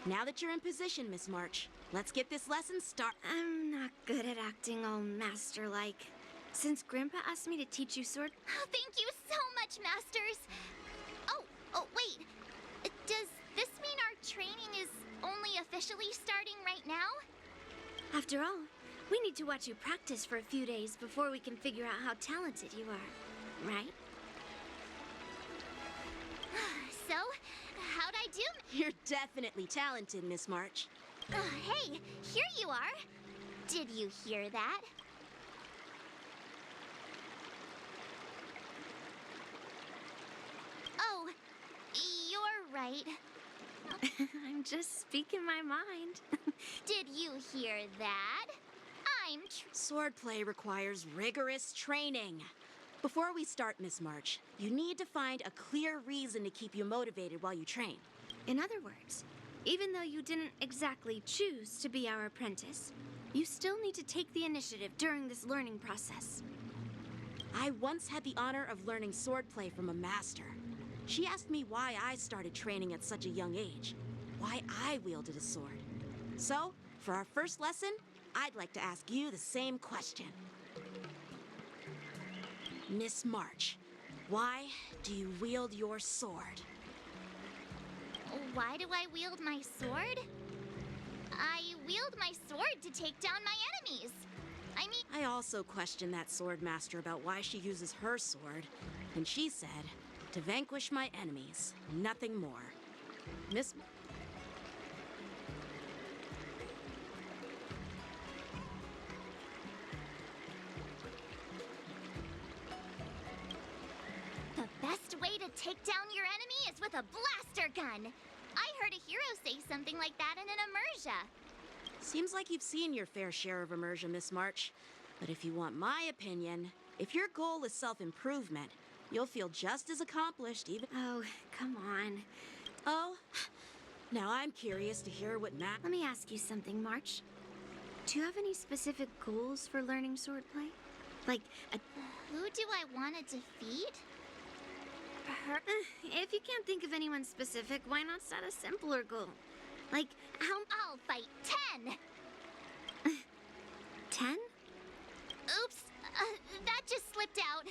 Now that you're in position, Miss March, let's get this lesson started. I'm not good at acting all master-like. Since Grandpa asked me to teach you sword... Oh, thank you so much, Masters! Oh, wait. Does this mean our training is only officially starting right now? After all, we need to watch you practice for a few days before we can figure out how talented you are, right? So, how'd I do? You're definitely talented, Miss March. Hey, here you are. Did you hear that? Oh, you're right. I'm just speaking my mind. Did you hear that? Swordplay requires rigorous training. Before we start, Miss March, you need to find a clear reason to keep you motivated while you train. In other words, even though you didn't exactly choose to be our apprentice, you still need to take the initiative during this learning process. I once had the honor of learning swordplay from a master. She asked me why I started training at such a young age, why I wielded a sword. So, for our first lesson, I'd like to ask you the same question. Miss March, why do you wield your sword? Why do I wield my sword? I wield my sword to take down my enemies. I also questioned that sword master about why she uses her sword, and she said, to vanquish my enemies, nothing more. Miss... The best way to take down your enemy is with a blaster gun. I heard a hero say something like that in an immersion. Seems like you've seen your fair share of immersion, Miss March. But if you want my opinion, if your goal is self-improvement, you'll feel just as accomplished even... Oh, come on. Oh, now I'm curious to hear what Matt... Let me ask you something, March. Do you have any specific goals for learning swordplay? Like, Who do I want to defeat? Her? If you can't think of anyone specific, why not set a simpler goal? Like, I'll fight 10! 10? Oops, that just slipped out.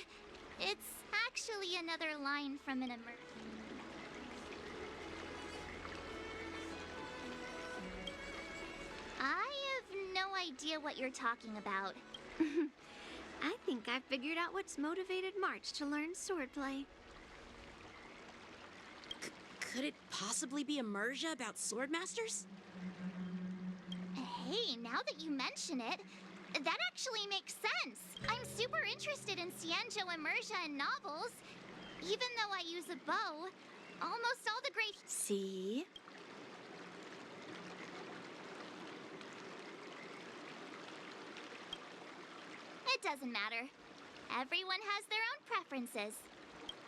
It's actually another line from an I have no idea what you're talking about. I think I figured out what's motivated March to learn swordplay. Could it possibly be immersion about swordmasters? Hey, now that you mention it, that actually makes sense. I'm super interested in Xianzhou immersion and novels. Even though I use a bow, almost all the great... See? It doesn't matter. Everyone has their own preferences.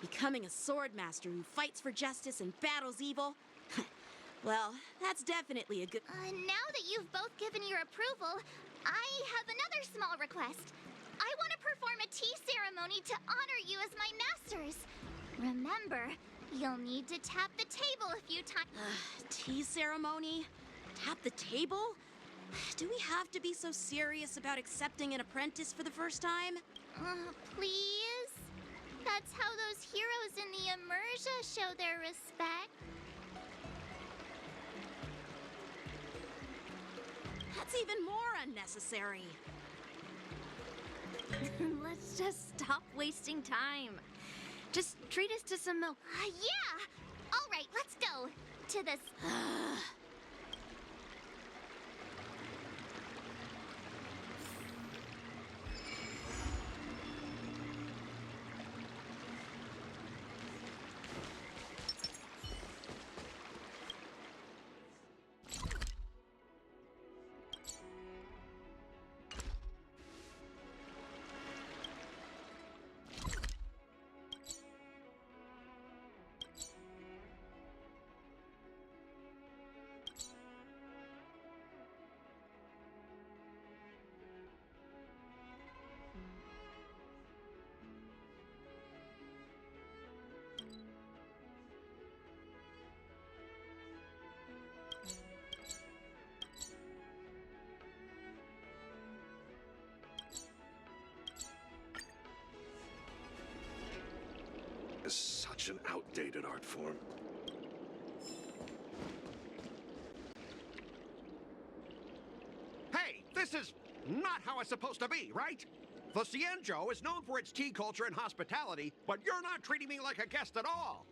Becoming a swordmaster who fights for justice and battles evil? Well, that's definitely a good... Now that you've both given your approval, I have another small request. I want to perform a tea ceremony to honor you as my masters. Remember, you'll need to tap the table a few times. Tea ceremony? Tap the table? Do we have to be so serious about accepting an apprentice for the first time? Please? That's how those heroes in the immersion show their respect. That's even more unnecessary. Let's just stop wasting time. Just treat us to some milk. Yeah! All right, let's go. To this... outdated art form. Hey, this is not how it's supposed to be, right? The Xianzhou is known for its tea culture and hospitality, but you're not treating me like a guest at all.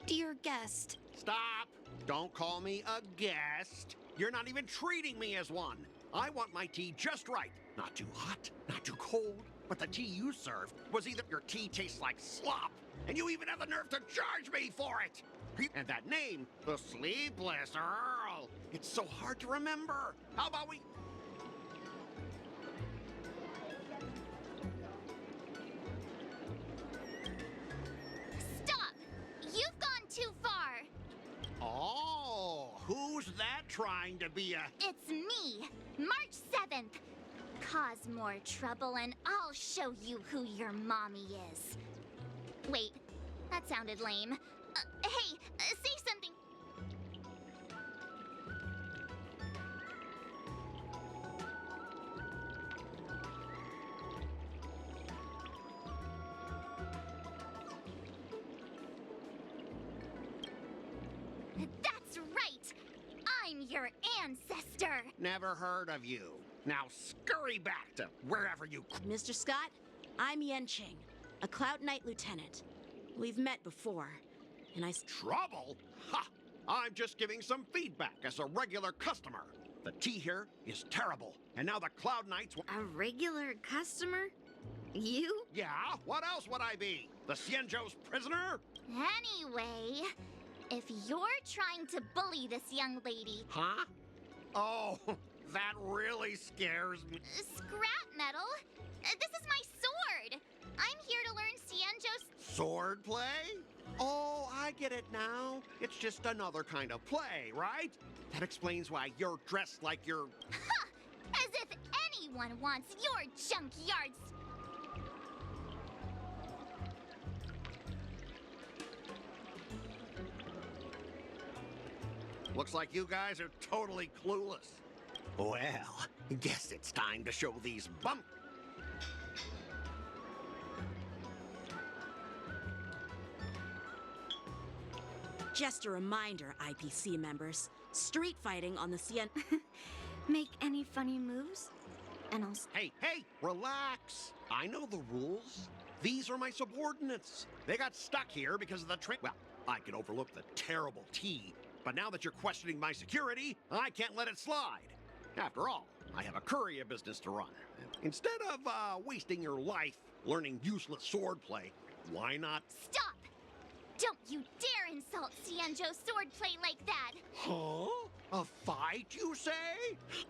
Dear guest. Stop! Don't call me a guest. You're not even treating me as one. I want my tea just right. Not too hot, not too cold. But the tea you served was either your tea tastes like slop, and you even have the nerve to charge me for it. And that name, the Sleepless Earl, it's so hard to remember. How about we... Stop! You've gone too far. Oh, who's that trying to be a... It's me, March 7th. Cause more trouble and I'll show you who your mommy is. Wait, that sounded lame. Hey, say something. That's right! I'm your ancestor! Never heard of you. Now scurry back to wherever you... Mr. Scott, I'm YanQing, a Cloud Knight lieutenant. We've met before, and Trouble? Ha! I'm just giving some feedback as a regular customer. The tea here is terrible, and now the Cloud Knights... A regular customer? You? Yeah, what else would I be? The Xianzhou's prisoner? Anyway, if you're trying to bully this young lady, Huh? Oh, that really scares me. scrap metal, this is my sword. I'm here to learn Xianzhou's... Swordplay? Oh, I get it now. It's just another kind of play, right? That explains why you're dressed like you're... Ha! As if anyone wants your junkyard... Looks like you guys are totally clueless. Well, guess it's time to show these bump... just a reminder, IPC members. Street fighting on the Make any funny moves? And I'll... Hey, relax. I know the rules. These are my subordinates. They got stuck here because of the train. Well, I can overlook the terrible tea, but now that you're questioning my security, I can't let it slide. After all, I have a courier business to run. Instead of wasting your life learning useless swordplay, why not... Stop! Don't you dare insult Xianzhou swordplay like that! Huh? A fight, you say?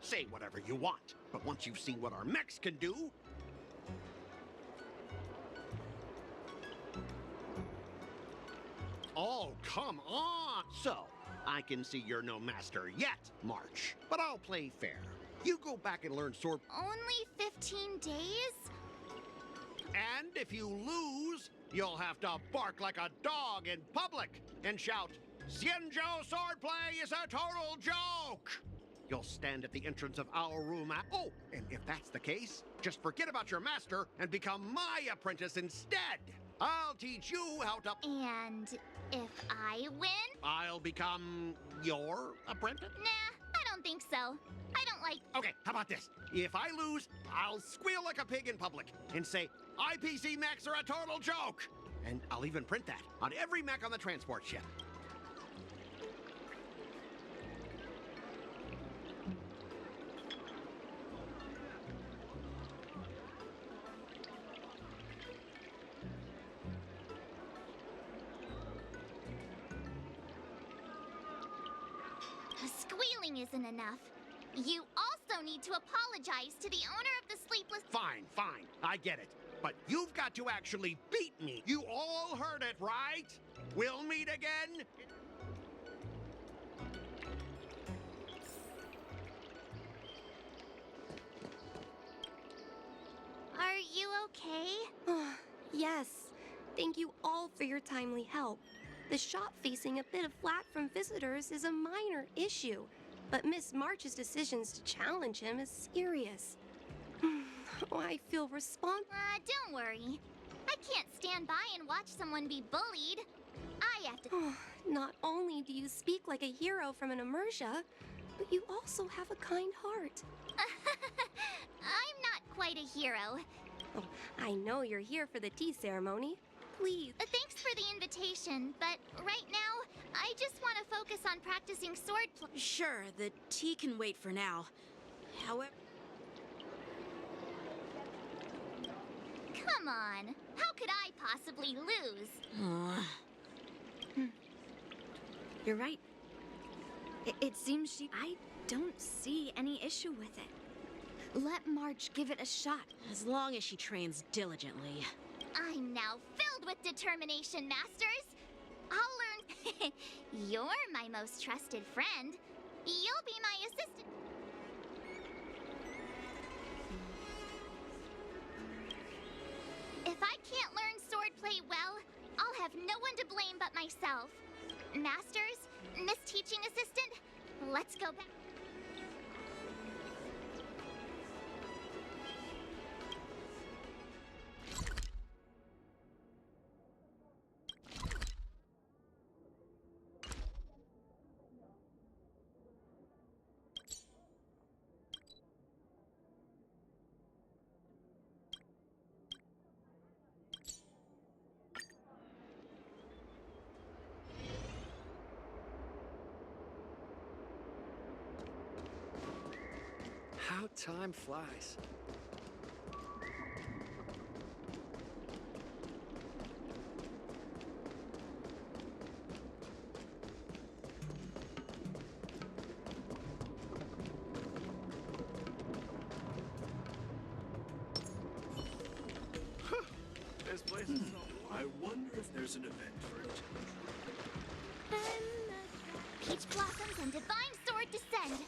Say whatever you want, but once you've seen what our mechs can do... Oh, come on! So, I can see you're no master yet, March, but I'll play fair. You go back and learn sword... Only 15 days? And if you lose, you'll have to bark like a dog in public and shout, "Xianzhou swordplay is a total joke!" You'll stand at the entrance of our room Oh, and if that's the case, just forget about your master and become my apprentice instead. I'll teach you how to... And if I win? I'll become your apprentice? Nah, I don't think so. I don't like... Okay, how about this? If I lose, I'll squeal like a pig in public and say, "IPC mechs are a total joke!" And I'll even print that on every mech on the transport ship. Squealing isn't enough. You also need to apologize to the owner of the Sleepless... Fine, I get it. But you've got to actually beat me. You all heard it, right? We'll meet again. Are you okay? Yes. Thank you all for your timely help. The shop facing a bit of flack from visitors is a minor issue, but Miss March's decisions to challenge him is serious. I feel Don't worry. I can't stand by and watch someone be bullied. I have to. Oh, not only do you speak like a hero from an immersia, but you also have a kind heart. I'm not quite a hero. Oh, I know you're here for the tea ceremony. Please. Thanks for the invitation, but right now, I just want to focus on practicing swordplay. Sure, the tea can wait for now. However, Come on, how could I possibly lose? You're right. It seems I don't see any issue with it. Let March give it a shot. as long as she trains diligently. I'm now filled with determination, Masters. I'll learn. You're my most trusted friend. You'll be my assistant. If I can't learn swordplay well, I'll have no one to blame but myself. Masters, Miss Teaching Assistant, let's go back. How time flies. This place is so... I wonder if there's an event for it. Peach blossoms and divine sword descend.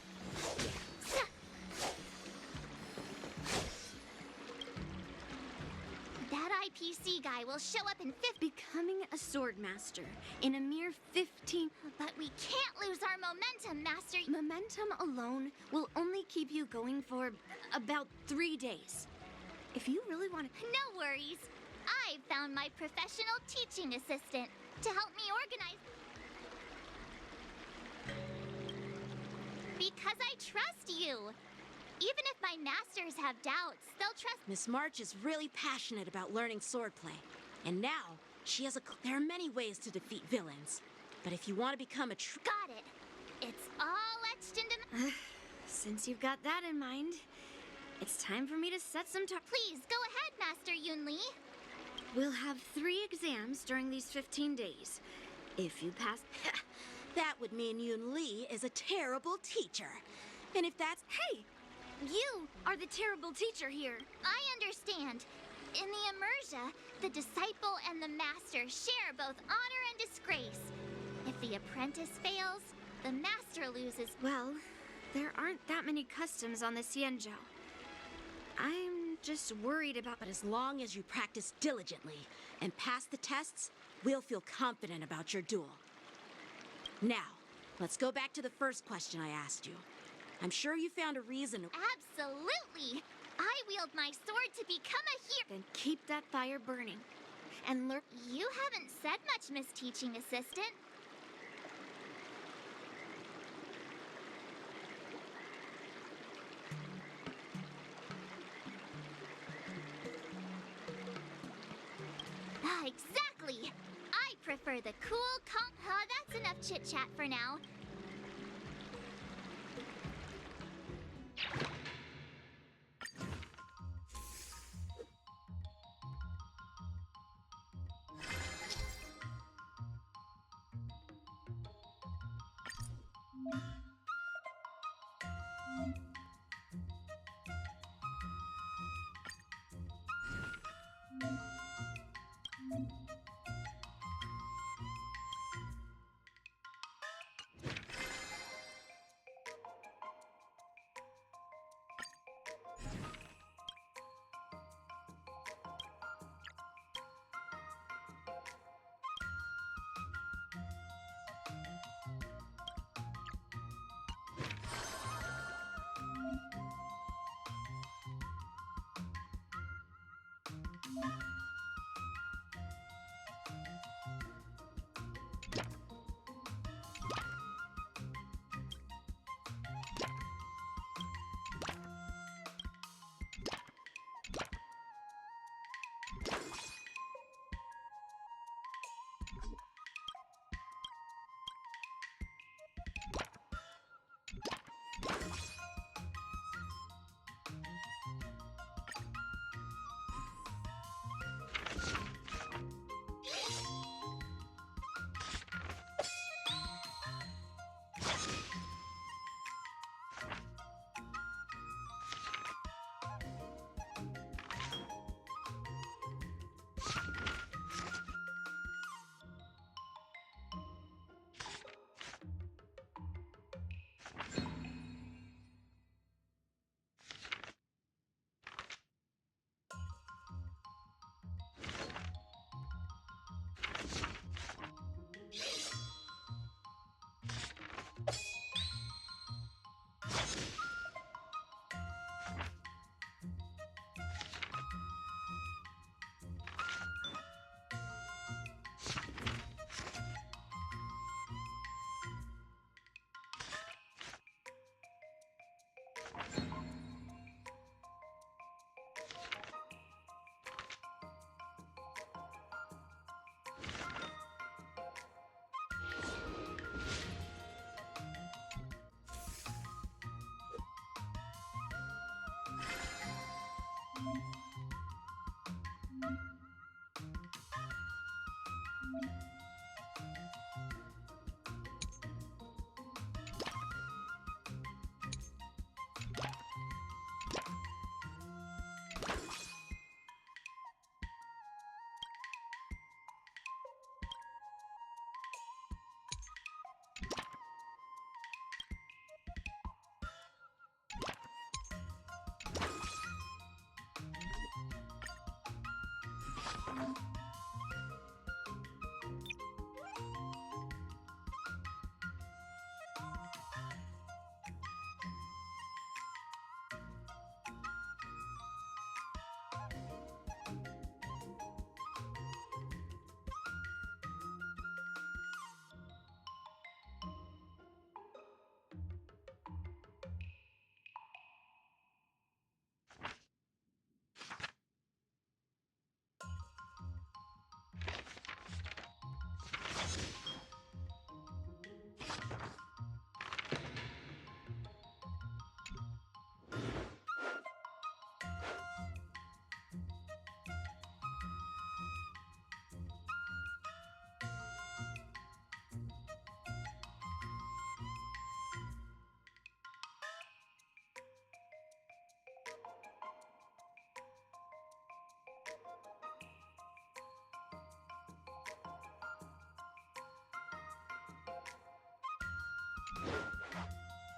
That IPC guy will show up in 50. Becoming a sword master in a mere 15. But we can't lose our momentum, Master. Momentum alone will only keep you going for about 3 days. If you really want to. No worries. I've found my professional teaching assistant to help me organize. Because I trust you. Even if my masters have doubts, they'll trust. Miss March is really passionate about learning swordplay. And now, she has there are many ways to defeat villains. But if you want to become a true... Got it. It's all etched into. Since you've got that in mind, it's time for me to set some time. Please go ahead, Master YunLi. We'll have 3 exams during these 15 days. If you pass. That would mean YunLi is a terrible teacher. And if that's... Hey! You are the terrible teacher here. I understand. In the immersia, the disciple and the master share both honor and disgrace. If the apprentice fails, the master loses. Well, there aren't that many customs on the Xianzhou. I'm just worried about. But as long as you practice diligently and pass the tests, we'll feel confident about your duel. Now, let's go back to the first question I asked you. I'm sure you found a reason. Absolutely! I wield my sword to become a hero. Then keep that fire burning. And learn. You haven't said much, Miss Teaching Assistant. Exactly! I prefer the cool, calm... that's enough chit-chat for now.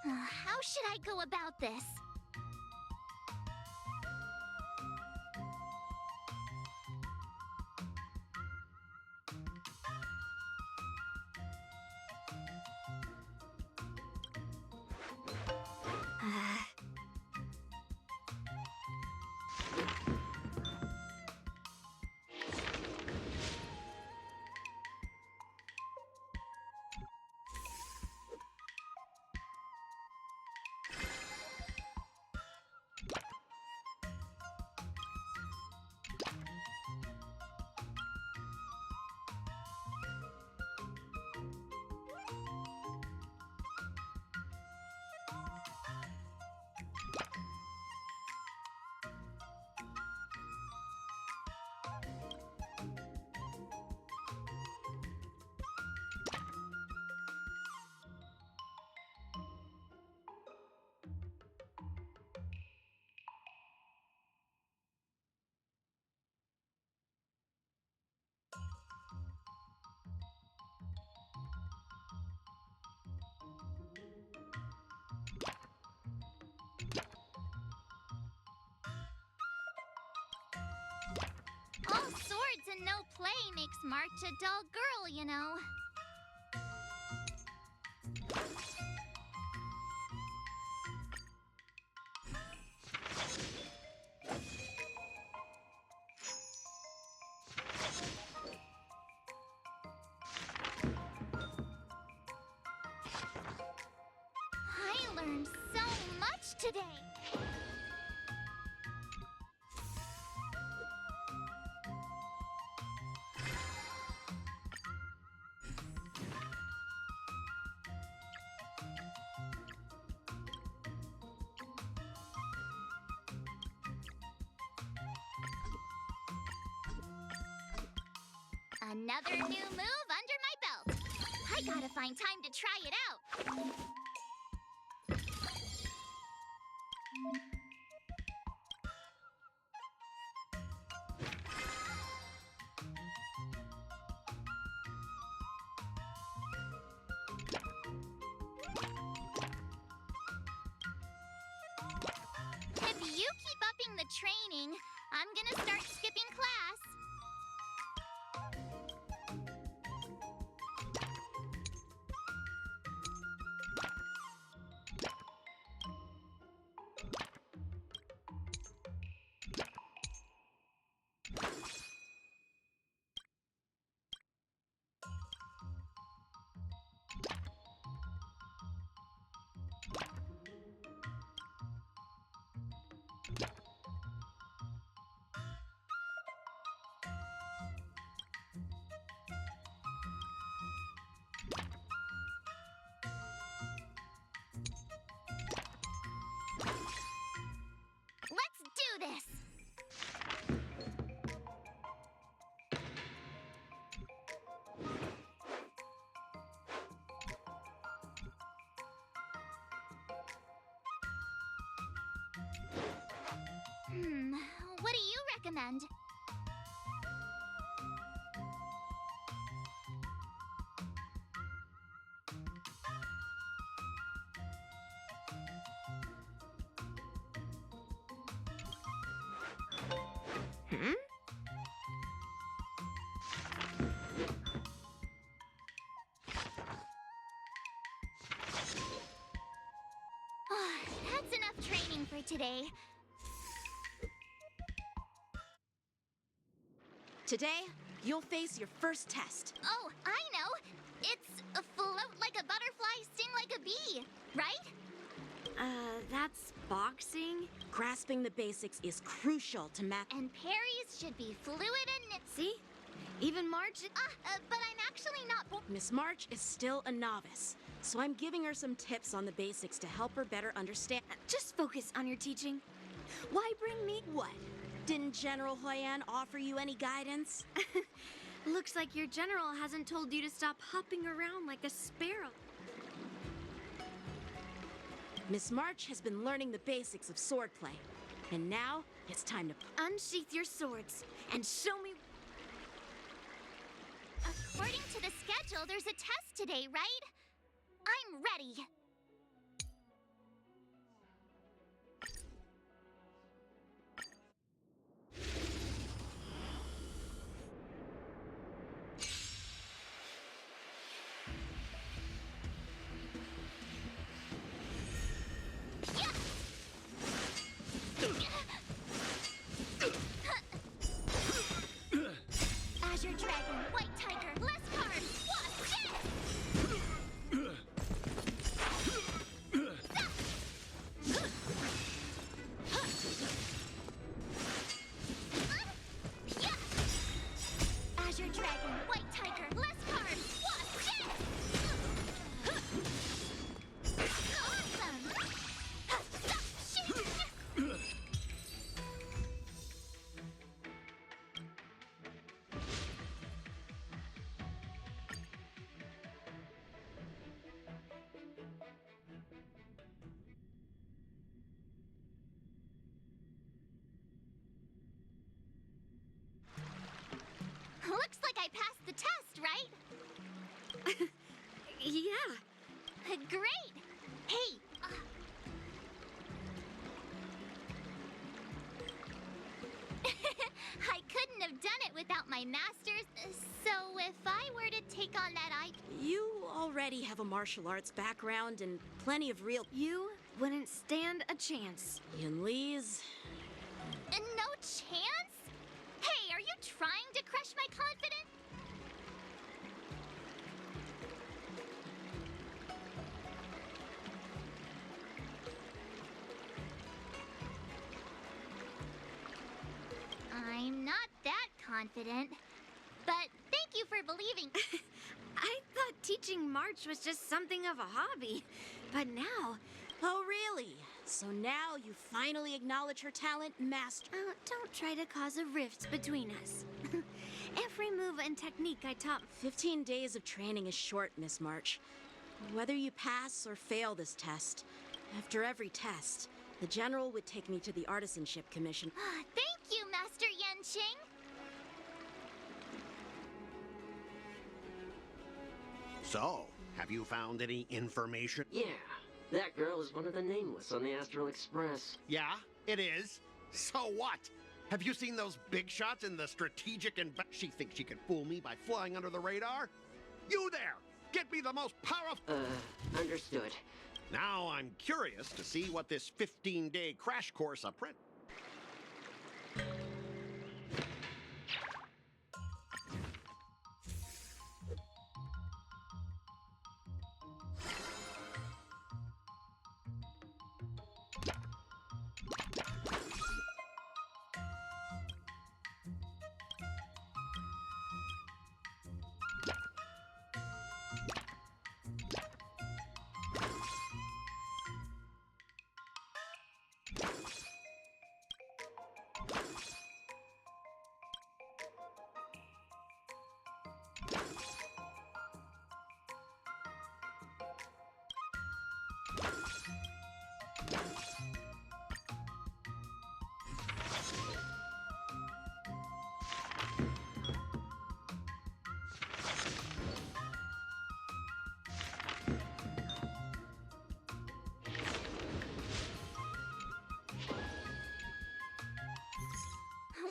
How should I go about this? All swords and no play makes March a dull girl, you know. I learned so much today. Another new move under my belt. I gotta find time to try it out. If you keep upping the training, I'm gonna start skipping class. Let's do this! What do you recommend? enough training for today. Today, you'll face your first test. Oh, I know. It's a float like a butterfly, sting like a bee, right? That's boxing? Grasping the basics is crucial to math. And parries should be fluid and... See? Even March. But I'm actually not... Miss March is still a novice, so I'm giving her some tips on the basics to help her better understand. Just focus on your teaching. Why bring me? What? Didn't General Huyan offer you any guidance? Looks like your general hasn't told you to stop hopping around like a sparrow. Miss March has been learning the basics of swordplay, and now it's time to... Unsheath your swords and show me. According to the schedule, there's a test today, right? I'm ready. Azure Dragon, White Tiger, less cards, watch this! Azure Dragon, White Tiger, less cards, watch this! Awesome! Shooting! Looks like I passed the test, right? Yeah. Great! Hey, I couldn't have done it without my masters, so if I were to take on that, You already have a martial arts background and plenty of real... You wouldn't stand a chance. YunLi's... No chance? Hey, are you trying to crush my confidence? I'm not that confident, but thank you for believing. I thought teaching March was just something of a hobby, but now. Oh, really? So now you finally acknowledge her talent, master. Don't try to cause a rift between us. Every move and technique I taught. 15 days of training is short, Miss March. Whether you pass or fail this test, after every test, the General would take me to the Artisanship Commission. Thank you, Master YanQing. So, have you found any information? Yeah, that girl is one of the nameless on the Astral Express. Yeah, it is. So what? Have you seen those big shots in the strategic and... She thinks she can fool me by flying under the radar? You there! Get me the most powerful... Understood. Now I'm curious to see what this 15-day crash course apprentice...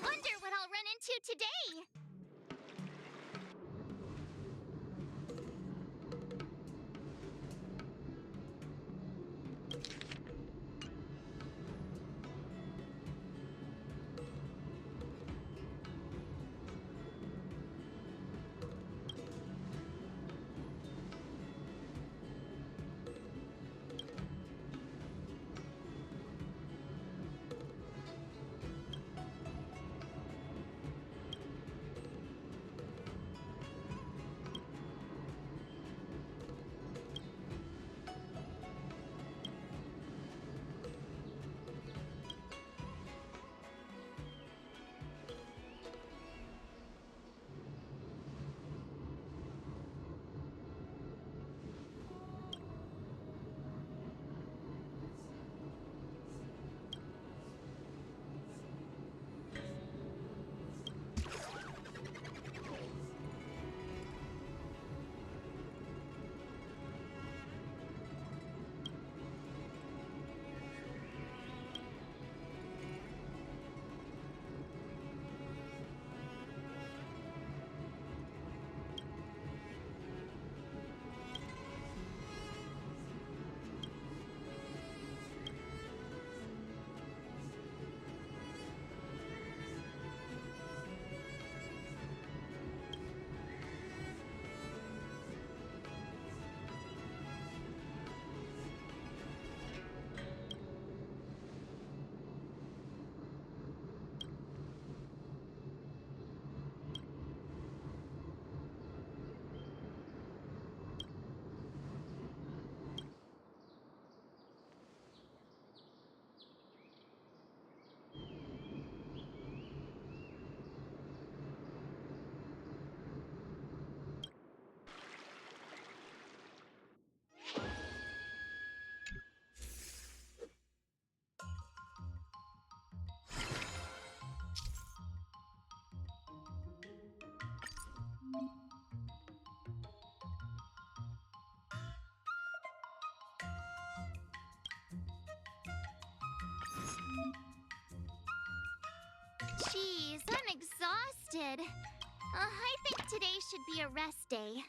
Wonder what I'll run into today. exhausted. I think today should be a rest day.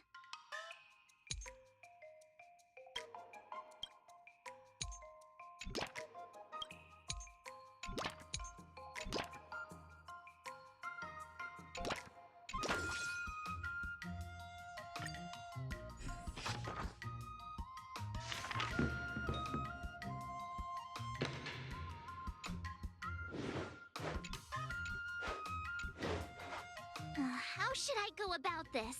How should I go about this?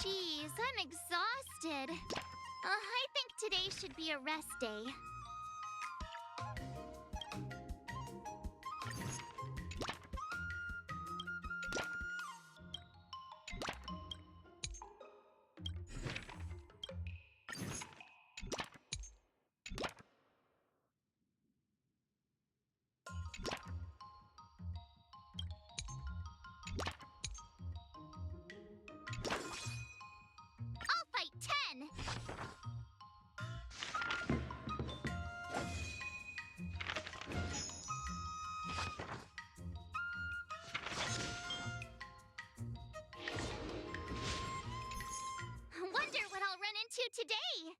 Jeez, I'm exhausted. I think today should be a rest day. I'll fight 10! Wonder what I'll run into today!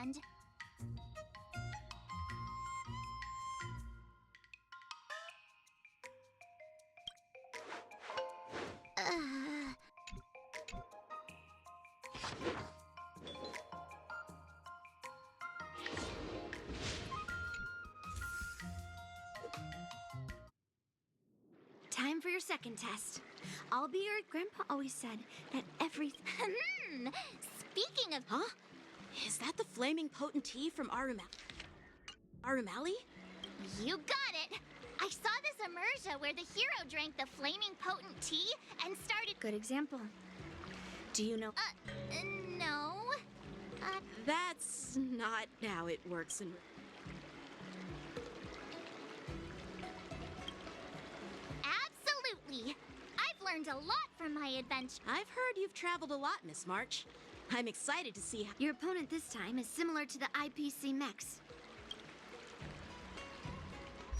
understand. Uh... Time for your second test. I'll be your grandpa always said that everything. Speaking of... Huh? Is that the flaming potent tea from Arumali? You got it! I saw this immersion where the hero drank the flaming potent tea and started... Good example. Do you know? No. That's not how it works in... Absolutely! I've learned a lot from my adventure. I've heard you've traveled a lot, Miss March. I'm excited to see how... Your opponent this time is similar to the IPC mechs.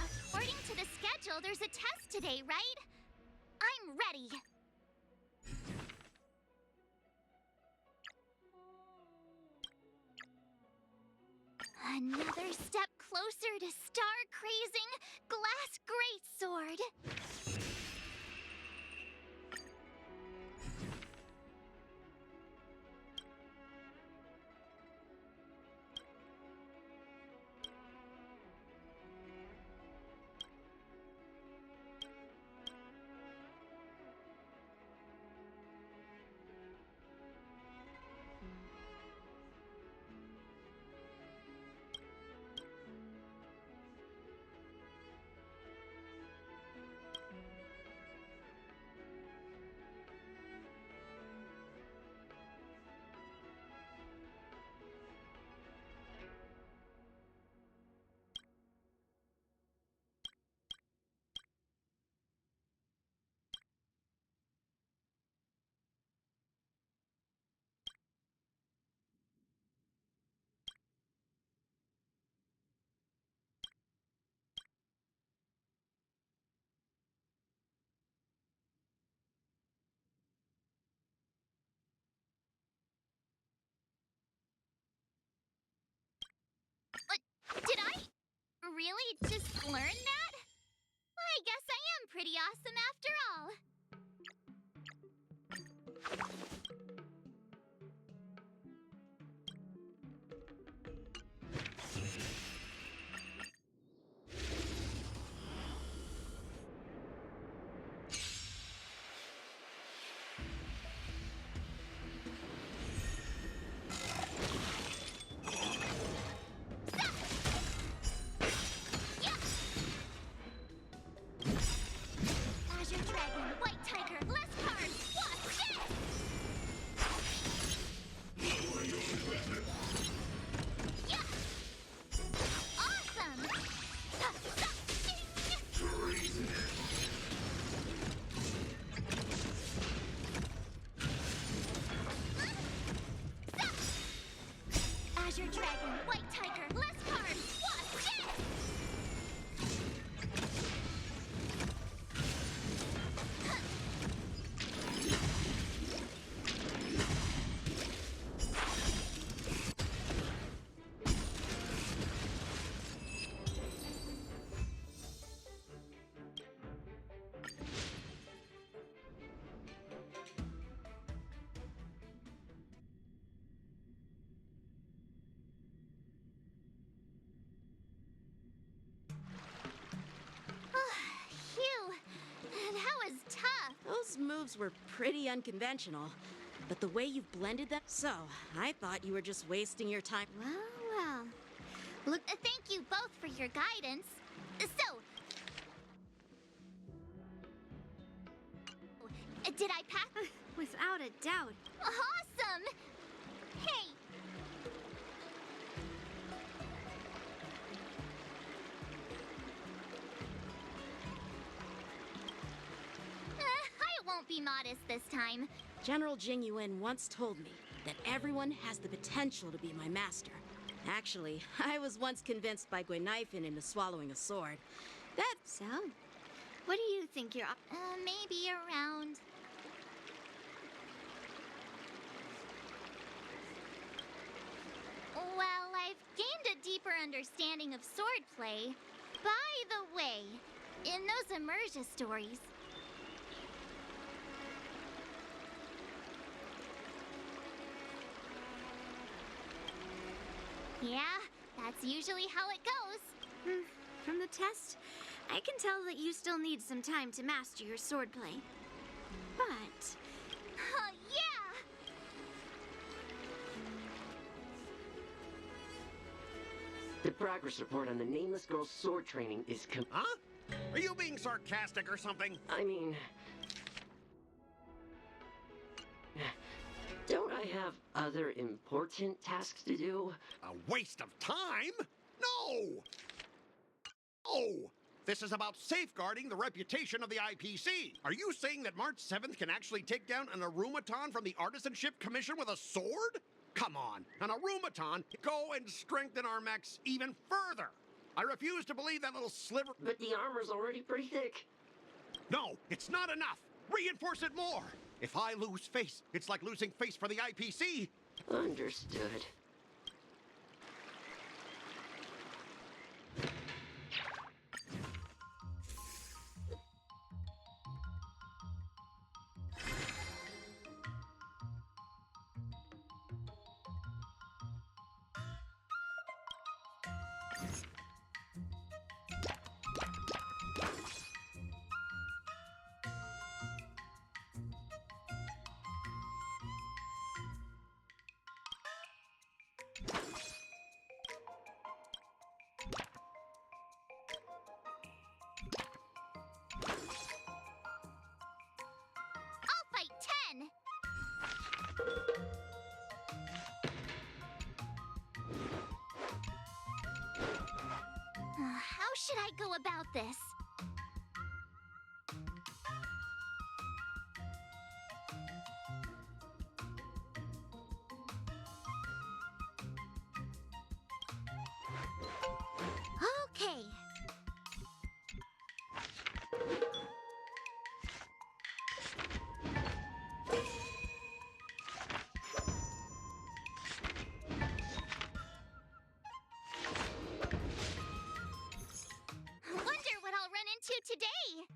According to the schedule, there's a test today, right? I'm ready. Another step closer to star-crazing Glass Greatsword. Did I really just learn that? I guess I am pretty awesome after all. Azure Dragon, White Tiger, less cards, watch this! Yeah! Awesome! Azure Dragon, White Tiger, less cards, watch this! Phew, that was tough. Those moves were pretty unconventional, but the way you've blended them... So, I thought you were just wasting your time. Well. Look, thank you both for your guidance. So, did I pass? Without a doubt. Awesome! Hey! I won't be modest this time. General Jing Yuan once told me that everyone has the potential to be my master. Actually, I was once convinced by Guinifin into swallowing a sword. So, what do you think you're... Maybe around... Well, deeper understanding of swordplay. By the way, in those Emerja stories, yeah, that's usually how it goes. From the test, I can tell that you still need some time to master your swordplay. But Yeah! The progress report on the nameless girl's sword training is Huh? Are you being sarcastic or something? I mean... Don't I have other important tasks to do? A waste of time? No! Oh! This is about safeguarding the reputation of the IPC. Are you saying that March 7th can actually take down an Arumaton from the Artisanship Commission with a sword? Come on, an Arumaton, go and strengthen our mechs even further. I refuse to believe that little sliver... But the armor's already pretty thick. No, it's not enough. Reinforce it more. If I lose face, it's like losing face for the IPC. Understood. I'll fight 10! How should I go about this? Okay. Wonder what I'll run into today.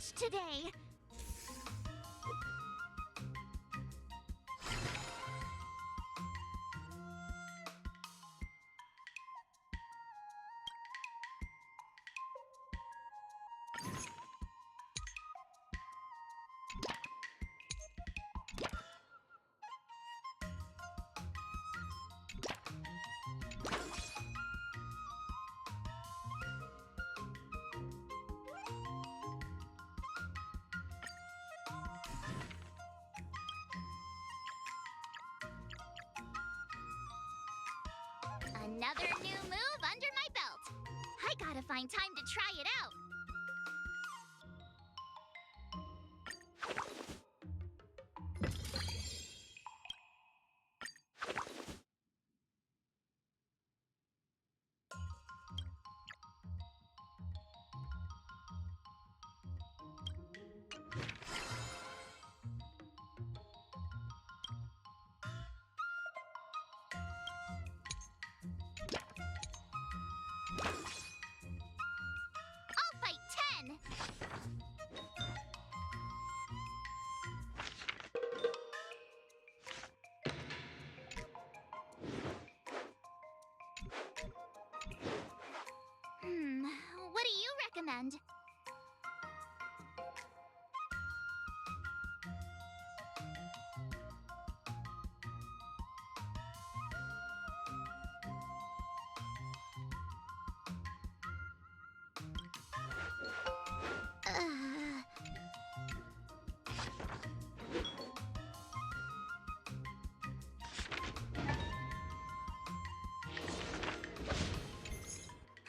much today. Another new move under my belt. I gotta find time to try it out. I'll fight 10. What do you recommend?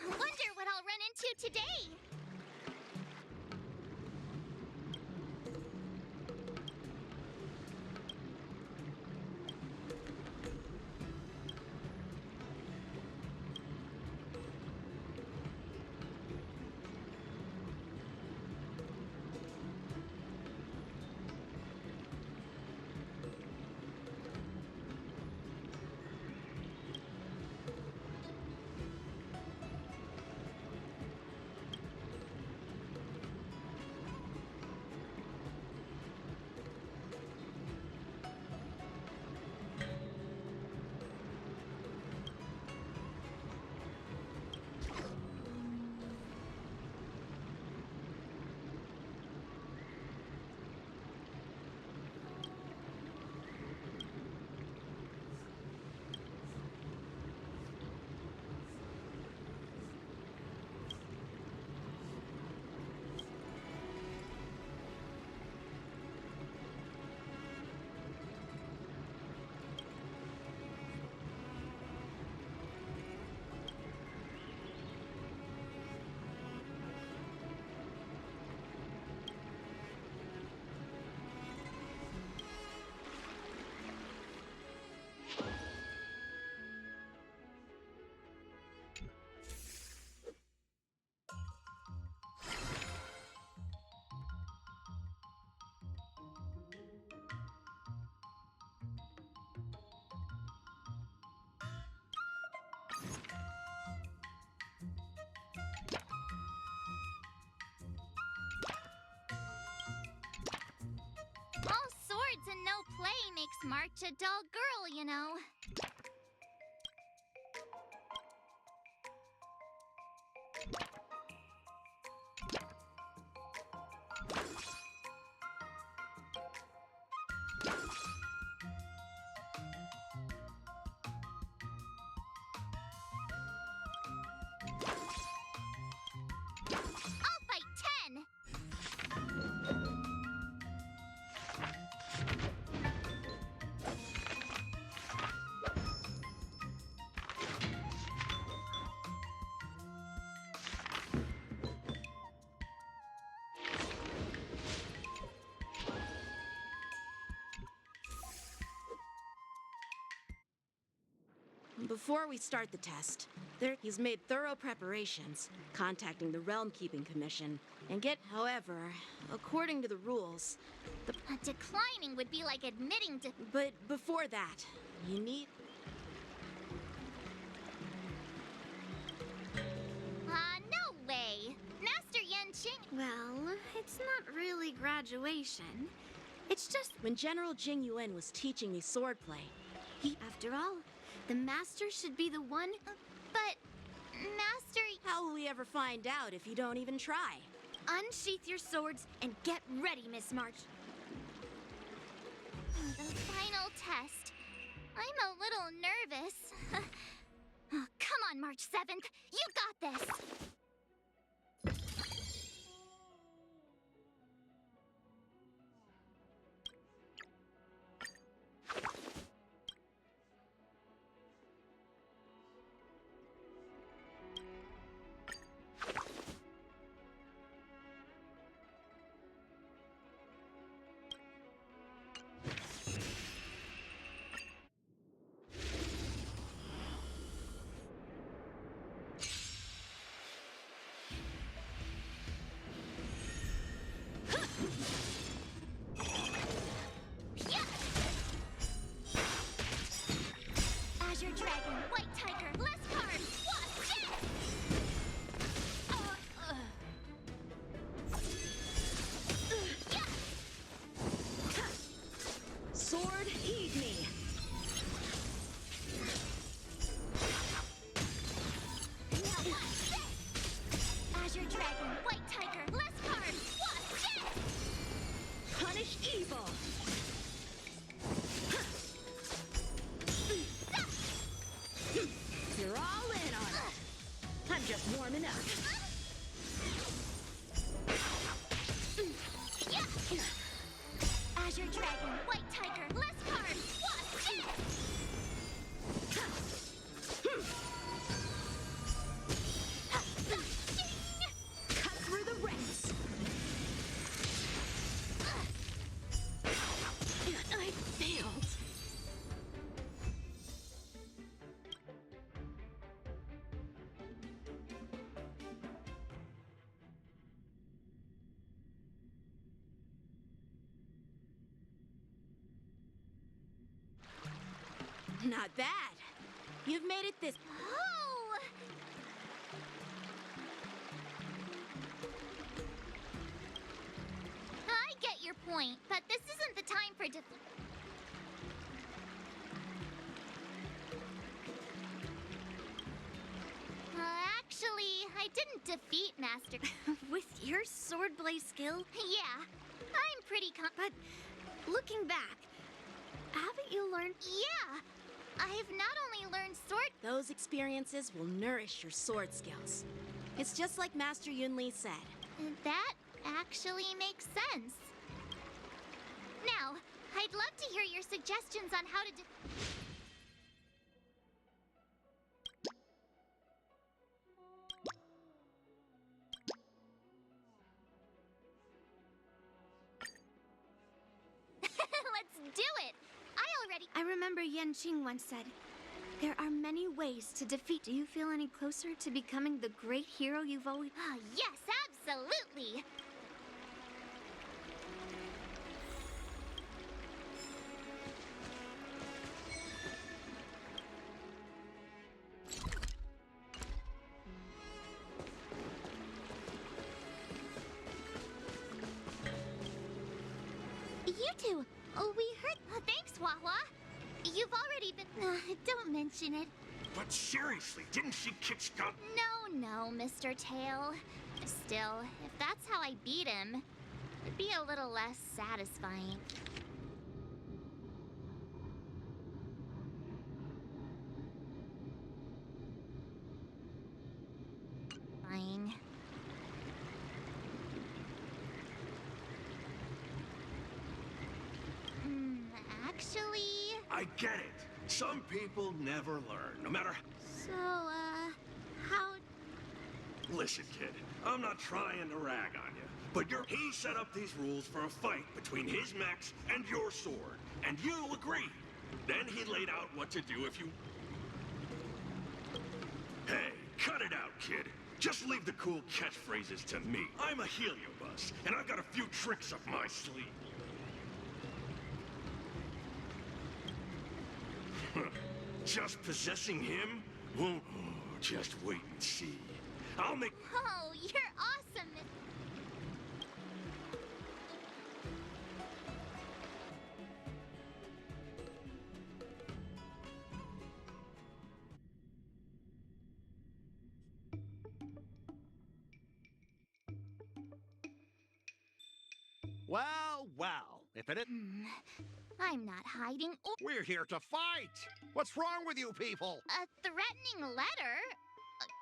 Wonder what I'll run into today. All swords and no play makes March a dull girl, you know. I'll fight 10. Before we start the test, he's made thorough preparations, contacting the Realm Keeping Commission, and however, according to the rules, Declining would be like admitting to. but before that, you need... No way. Master YanQing. Well, it's not not really graduation. It's just, When General Jing Yuan was teaching me swordplay, after all, the master should be the one. But, Master, how will we ever find out if you don't even try? Unsheath your swords and get ready, Miss March. the final test. I'm a little nervous. Oh, come on, March 7th. You got this. Azure Dragon, White Tiger, Lescar, Wasp, Jet! Sword, heed me! Now watch this! Azure Dragon, White Tiger, Lescar, Wasp, Jet! Punish evil! You're all in on it! I'm just warming up. Azure Dragon, White Tiger, Lescar, Wasp, Jet! Cut through the ranks! I failed. Not bad. You've made it this. Oh! I get your point, but this isn't the time for actually, I didn't defeat Master. With your swordplay skill, Yeah, I'm pretty but looking back, haven't you learned? Yeah, I've not only learned sword. Those experiences will nourish your sword skills. It's just like Master YunLi said. That actually makes sense. Now, I'd love to hear your suggestions on how to do. Let's do it! I remember YanQing once said, there are many ways to defeat. Do you feel any closer to becoming the great hero you've always... Ah, yes, absolutely! You two, we heard. Thanks, Wawa. You've already been. Don't mention it. But seriously, didn't she kick Scott? No, Mr. Tail. Still, if that's how I beat him, it'd be a little less satisfying. Fine. Actually... I get it. Some people never learn, no matter... So, how... Listen, kid, I'm not trying to rag on you, but he set up these rules for a fight between his mechs and your sword, and you agreed. Then he laid out what to do if you... Hey, cut it out, kid. Just leave the cool catchphrases to me. I'm a heliobus, and I've got a few tricks up my sleeve. Just possessing him? Well, just wait and see. I'll make... Oh, you're awesome! Well, well, if it isn't, I'm not hiding. Oh, we're here to fight. What's wrong with you people? a threatening letter?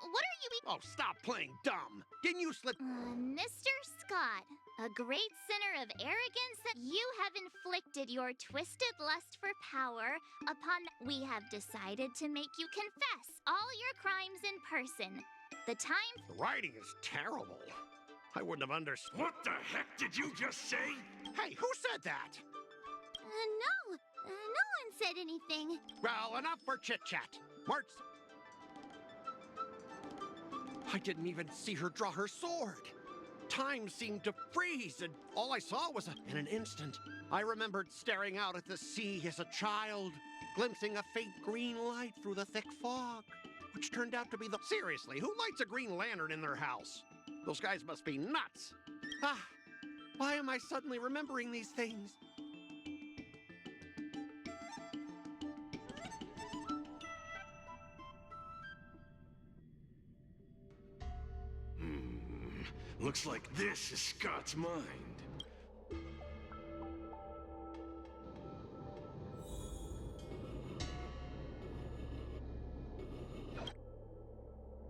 What are you Oh, stop playing dumb. Didn't you slip? Mr. Scott, a great sinner of arrogance, you have inflicted your twisted lust for power upon. We have decided to make you confess all your crimes in person. The time. The writing is terrible. I wouldn't have understood. What the heck did you just say? Hey, who said that? No one said anything. Well, enough for chit-chat. March. I didn't even see her draw her sword. Time seemed to freeze, and all I saw was in an instant. I remembered staring out at the sea as a child, glimpsing a faint green light through the thick fog, which turned out to be the... Seriously, who lights a green lantern in their house? Those guys must be nuts. Ah, why am I suddenly remembering these things? Looks like this is Scott's mind.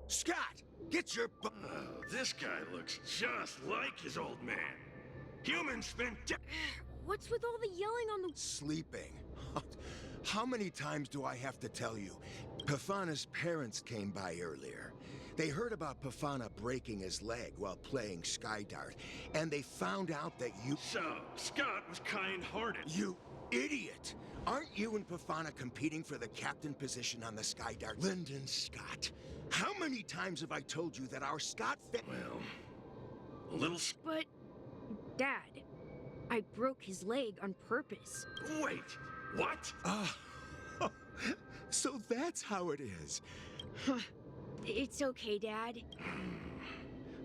Scott, get your Oh, this guy looks just like his old man. Humans spend What's with all the yelling on the... sleeping. How many times do I have to tell you? Pafana's parents came by earlier. They heard about Pafana breaking his leg while playing Skydart, and they found out that you... So, Scott was kind-hearted. You idiot! Aren't you and Pafana competing for the captain position on the Skydart? Lyndon Scott, how many times have I told you that our Scott... Well, a little... But, Dad, I broke his leg on purpose. Wait, what? So that's how it is. It's okay, Dad.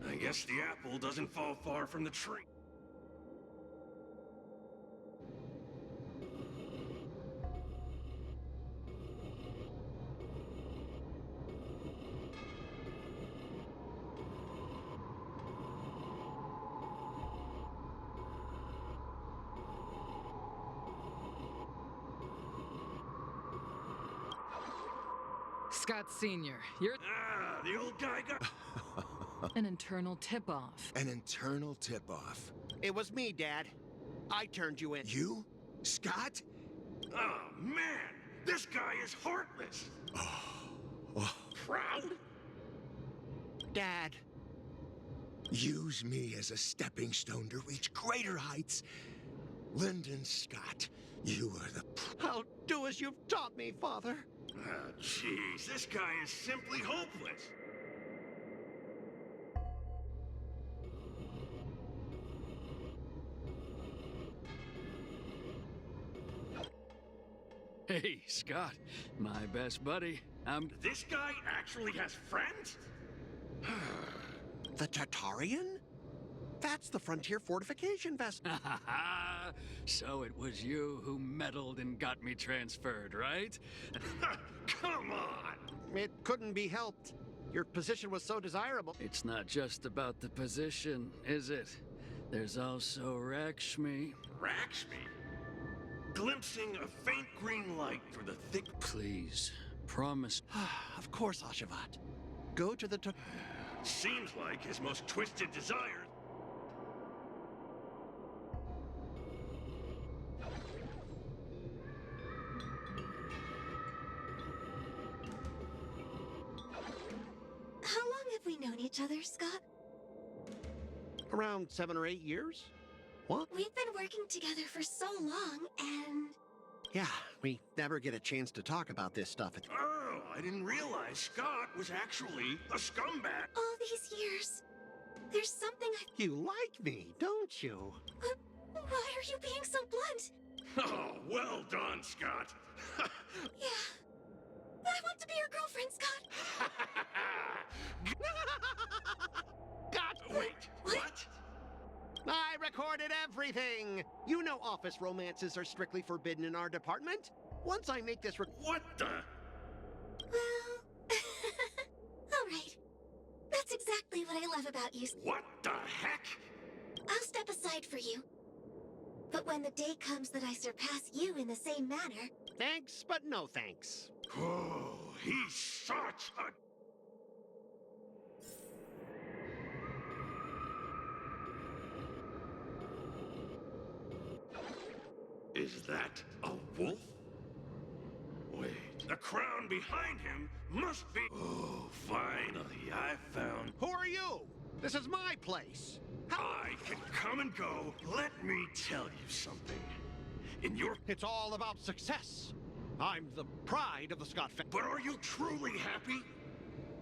I guess the apple doesn't fall far from the tree. Scott Sr., you're Ah, the old guy got... an internal tip-off. An internal tip-off. It was me, Dad. I turned you in. You? Scott? Oh, man! This guy is heartless! Oh. Proud? Dad. Use me as a stepping stone to reach greater heights. Lyndon Scott, you are the... I'll do as you've taught me, Father. Ah, jeez, this guy is simply hopeless. Hey, Scott, my best buddy. This guy actually has friends? The Tartarian? That's the frontier fortification vessel. So it was you who meddled and got me transferred, right? Come on! It couldn't be helped. Your position was so desirable. It's not just about the position, is it? There's also Rakshmi. Rakshmi? Glimpsing a faint green light through the thick... Please, promise. Of course, Ashavat. Go to the... Seems like his most twisted desire. How long have we known each other, Scott? Around 7 or 8 years? What? We've been working together for so long, and... Yeah, we never get a chance to talk about this stuff. Oh, I didn't realize Scott was actually a scumbag. all these years, there's something I... You like me, don't you? Why are you being so blunt? Oh, well done, Scott. Yeah. I want to be your girlfriend, Scott. Wait, what? I recorded everything! You know office romances are strictly forbidden in our department. Once I make this What the? Well... all right. That's exactly what I love about you. What the heck? I'll step aside for you. But when the day comes that I surpass you in the same manner... Thanks, but no thanks. Oh, he's such a... Is that a wolf? Wait, the crown behind him must be... Oh, finally, I found... Who are you? This is my place. I can come and go. Let me tell you something. In your... It's all about success. I'm the pride of the Scott family. But are you truly happy?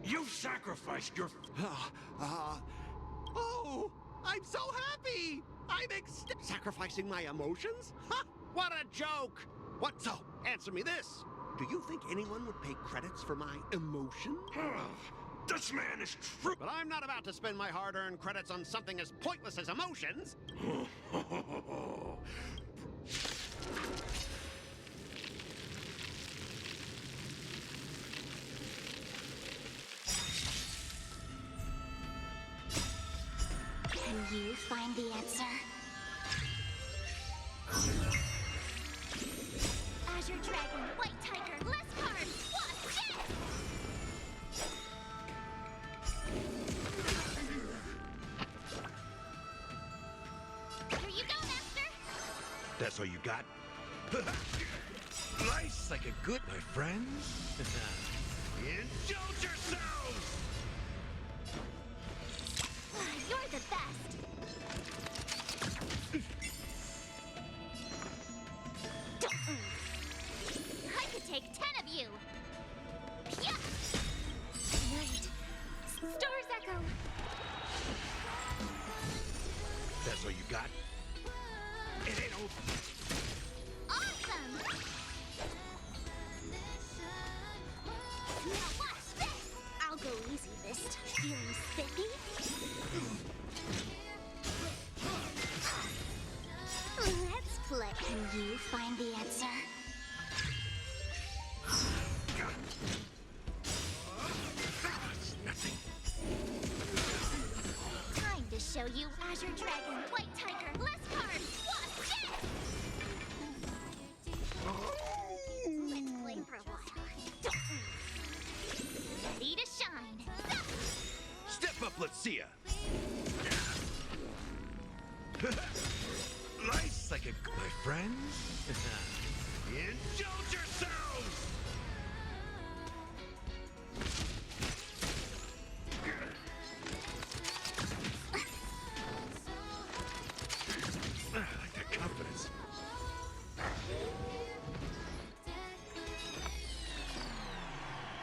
You've sacrificed your... Oh, I'm so happy! Sacrificing my emotions? Ha! What a joke! What so? Answer me this. Do you think anyone would pay credits for my emotions? This man is true. But I'm not about to spend my hard-earned credits on something as pointless as emotions. Can you find the answer? Azure Dragon, White Tiger, less cards, Wasp, Jet! Here you go, Master! That's all you got? Nice like a good, my friends. Indulge yourselves! You're the best! I could take 10 of you! Yeah! Right. Star's Echo! That's all you got? It ain't over. Awesome! Now watch this! I'll go easy this time. Feeling spiffy? Let's play. Can you find the answer? It's nothing. Time to show you Azure Dragon, White Tiger, less cards, Wasp, Jet! Let's play for a while. Ready to shine. Step up, let's see ya. Nice like a... My friends? Indulge yourselves! I like that confidence.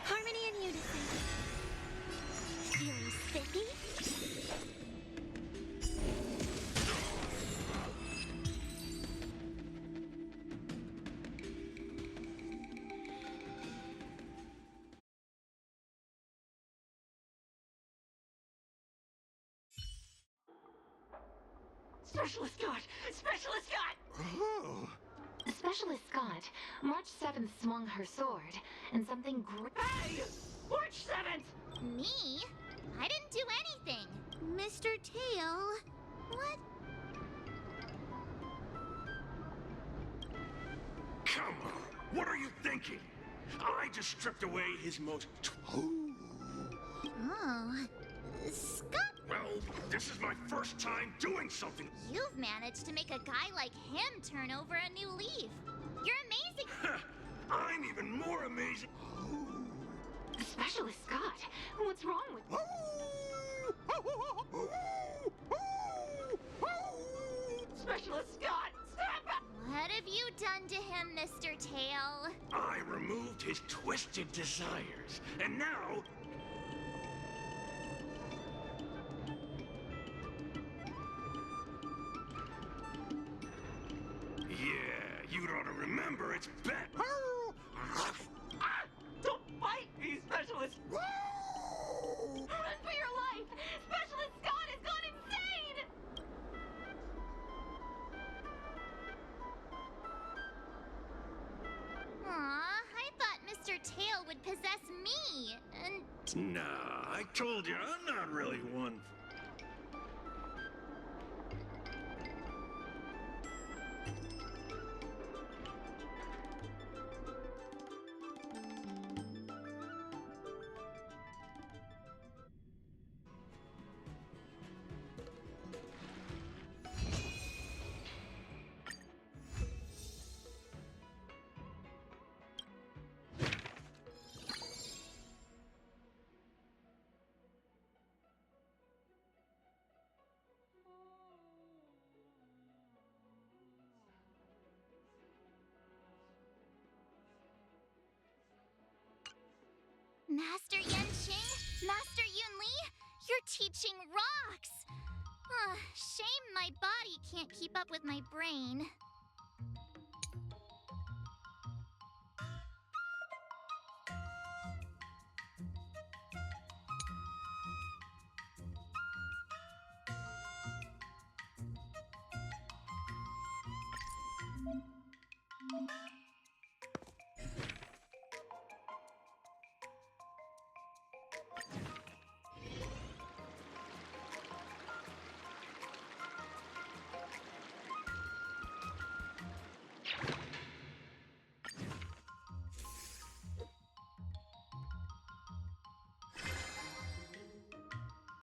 Harmony and unison. Feeling spiffy? Specialist Scott! Specialist Scott! Oh. Specialist Scott, March 7th swung her sword, and something Hey! March 7th! Me? I didn't do anything. Mr. Tail. What? Come on, what are you thinking? I just stripped away his most... Oh. Scott, Well, this is my first time doing something. you've managed to make a guy like him turn over a new leaf. You're amazing. I'm even more amazing. Specialist Scott, what's wrong with Specialist Scott! Stop! What have you done to him, Mr. Tail? I removed his twisted desires, and now... Yeah, you ought to remember it's bad. Don't fight me, Specialist! Run for your life! Specialist Scott has gone insane! Aw, I thought Mr. Tail would possess me, and... Nah, I told you, I'm not really one. Master YanQing, Master YunLi, your teaching rocks! Shame my body can't keep up with my brain.